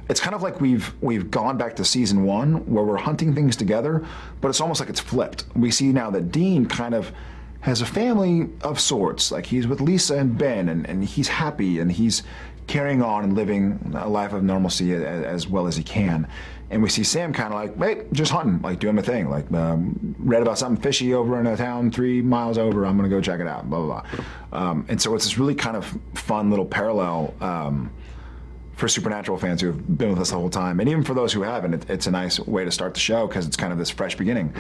it's kind of like we've gone back to season one where we're hunting things together, but it's almost like it's flipped. We see now that Dean kind of has a family of sorts. Like he's with Lisa and Ben, and he's happy, and he's carrying on and living a life of normalcy as well as he can. And we see Sam kind of like, hey, just hunting, like doing my thing. Like read about something fishy over in a town 3 miles over, I'm gonna go check it out, blah, blah, blah. And so it's this really kind of fun little parallel for Supernatural fans who have been with us the whole time. And even for those who haven't, it's a nice way to start the show because it's kind of this fresh beginning.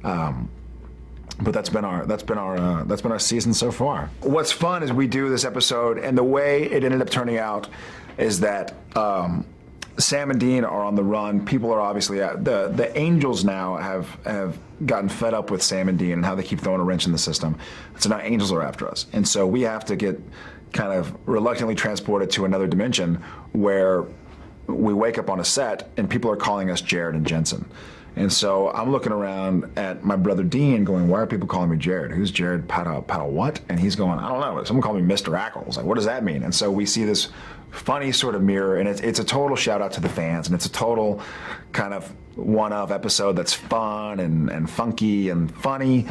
But that's been our season so far. What's fun is we do this episode, and the way it ended up turning out is that Sam and Dean are on the run. People are obviously the Angels now have gotten fed up with Sam and Dean and how they keep throwing a wrench in the system. So now Angels are after us, and so we have to get kind of reluctantly transported to another dimension where we wake up on a set and people are calling us Jared and Jensen. And so I'm looking around at my brother Dean going, why are people calling me Jared? Who's Jared Pata what? And he's going, I don't know. Someone called me Mr. Ackles. Like, what does that mean? And so we see this funny sort of mirror, and it's a total shout out to the fans, and it's a total kind of one-of episode that's fun and funky and funny.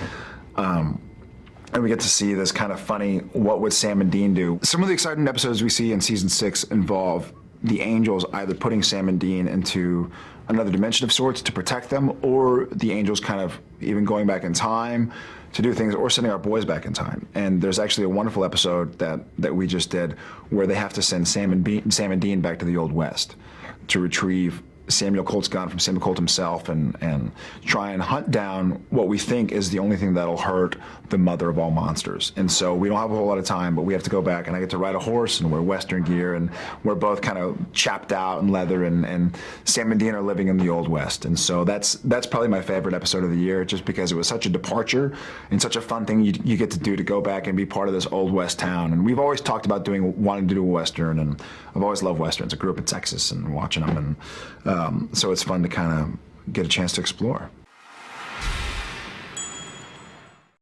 And we get to see this kind of funny, what would Sam and Dean do? Some of the exciting episodes we see in season 6 involve the Angels either putting Sam and Dean into another dimension of sorts to protect them, or the Angels kind of even going back in time to do things, or sending our boys back in time. And there's actually a wonderful episode that we just did where they have to send Sam and Dean back to the Old West to retrieve Samuel Colt's gun from Samuel Colt himself and try and hunt down what we think is the only thing that'll hurt the mother of all monsters. And so we don't have a whole lot of time, but we have to go back, and I get to ride a horse and wear Western gear, and we're both kind of chapped out in leather, and Sam and Dean are living in the Old West. And so that's probably my favorite episode of the year, just because it was such a departure and such a fun thing you get to do, to go back and be part of this Old West town. And we've always talked about wanting to do a Western, and I've always loved Westerns. I grew up in Texas and watching them, and so it's fun to kind of get a chance to explore.